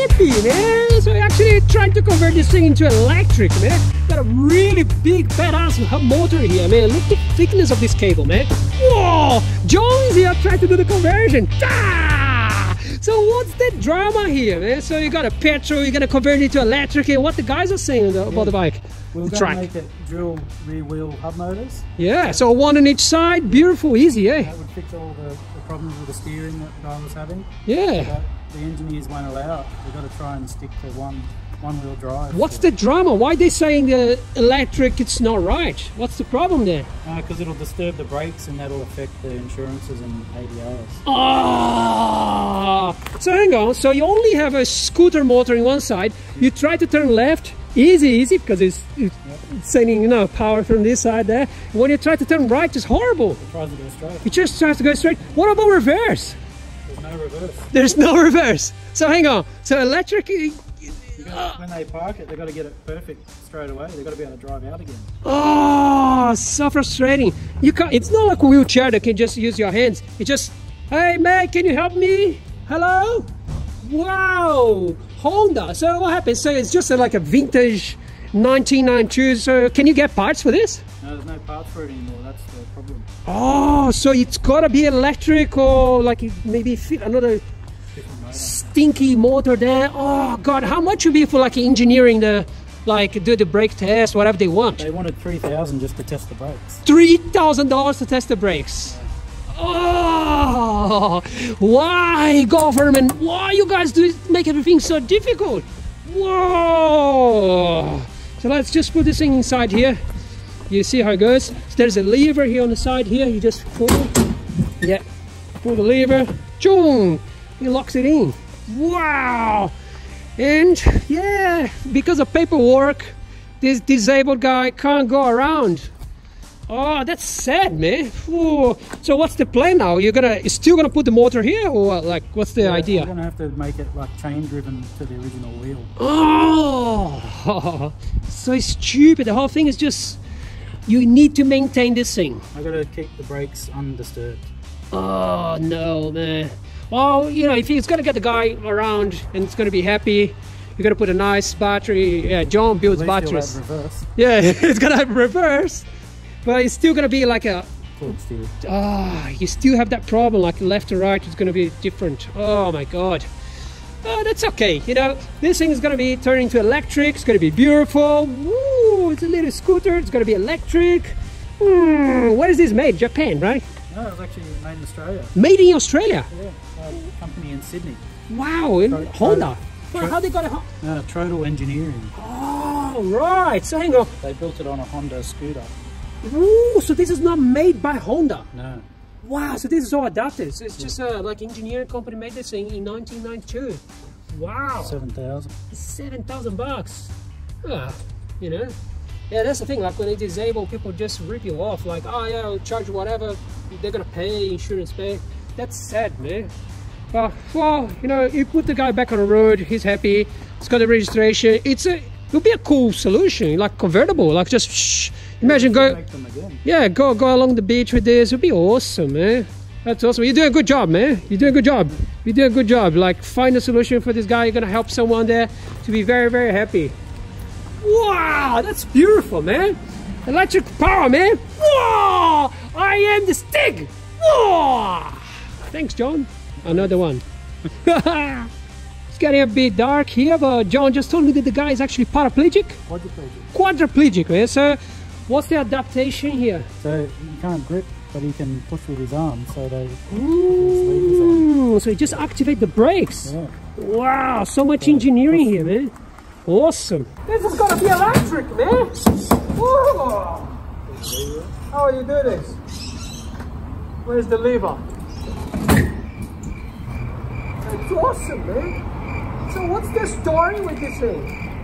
Nippi, man. So I actually tried to convert this thing into electric, man. Got a really big badass motor here, man. Look at the thickness of this cable, man. Whoa! John's here trying to do the conversion. Ah! So what's the drama here, man? So you got a petrol, you're gonna convert it to electric, and what the guys are saying about the bike? We're going to make it dual rear wheel hub motors. Yeah, so one on each side, beautiful, easy, eh? That would fix all the problems with the steering that the guy was having. Yeah. But the engineers won't allow it. We've got to try and stick to one wheel drive. What's the drama? Why are they saying the electric it's not right? What's the problem there? Because it'll disturb the brakes and that'll affect the insurances and ADRs. Oh! So hang on, so you only have a scooter motor in one side, you try to turn left, easy, because it's sending, you know, power from this side there. When you try to turn right, it's horrible. It tries to go straight. It just tries to go straight. What about reverse? There's no reverse. There's no reverse. So hang on, so electric... When they park it, they've got to get it perfect straight away. They've got to be able to drive out again. Oh, so frustrating. You can't, it's not like a wheelchair that can just use your hands. It just, hey man, can you help me? Hello? Wow, Honda. So what happens? So it's just like a vintage 1992. So can you get parts for this? No, there's no parts for it anymore. That's the problem. Oh, so it's got to be electric or like maybe fit another stinky motor there. Oh god, how much would be for like engineering the, like do the brake test, whatever they want? They wanted $3,000 just to test the brakes. $3,000 to test the brakes. Oh, why government? Why you guys do make everything so difficult? Whoa! So let's just put this thing inside here. You see how it goes? So there's a lever here on the side here. You just pull. Yeah, pull the lever. Choom! He locks it in. Wow! And yeah, because of paperwork, this disabled guy can't go around. Oh, that's sad, man. Ooh. So what's the plan now? You're still gonna put the motor here, or what? Like, what's the idea? We're gonna have to make it like chain driven to the original wheel. Oh, so stupid. The whole thing is just, you need to maintain this thing. I gotta keep the brakes undisturbed. Oh no, man. Well, you know, if he's gonna get the guy around and it's gonna be happy, you're gonna put a nice battery. Yeah, John builds batteries. Reverse. Yeah, it's gonna have reverse, but it's still gonna be like a. You still have that problem, like left to right, it's gonna be different. Oh my god. Oh, that's okay. You know, this thing is gonna be turning into electric. It's gonna be beautiful. Woo! It's a little scooter. It's gonna be electric. Where is this made? Japan, right? No, it was actually made in Australia. Made in Australia? Yeah, a company in Sydney. Wow, in Honda. How they got it? Trike Engineering. Oh, right. So hang on. They built it on a Honda scooter. Ooh, so this is not made by Honda? No. Wow, so this is all adapted. So it's just like engineering company made this thing in 1992. Wow. 7,000. 7,000 bucks. You know. Yeah, that's the thing, like when they disable, people just rip you off, like, oh yeah, I'll charge whatever, they're gonna pay, insurance pay. That's sad, man. Well, you know, you put the guy back on the road, he's happy, it's got the registration, it'll be a cool solution, like convertible, like just, imagine go along the beach with this, it'll be awesome, man. That's awesome. You're doing a good job, man. You're doing a good job. You're doing a good job, like find a solution for this guy, you're gonna help someone there to be very, very happy. Wow, that's beautiful, man. Electric power, man. Whoa, I am the Stig. Whoa. Thanks, John. Another one. It's getting a bit dark here, but John just told me that the guy is actually paraplegic. Quadriplegic, man. So what's the adaptation here? So you can't grip, but he can push with his arms, so they... Ooh, so you just activate the brakes. Yeah. Wow, so much engineering here, man. Awesome. This is gonna be electric, man. Whoa. How do you do this? Where's the lever? It's awesome, man. So what's the story with this thing?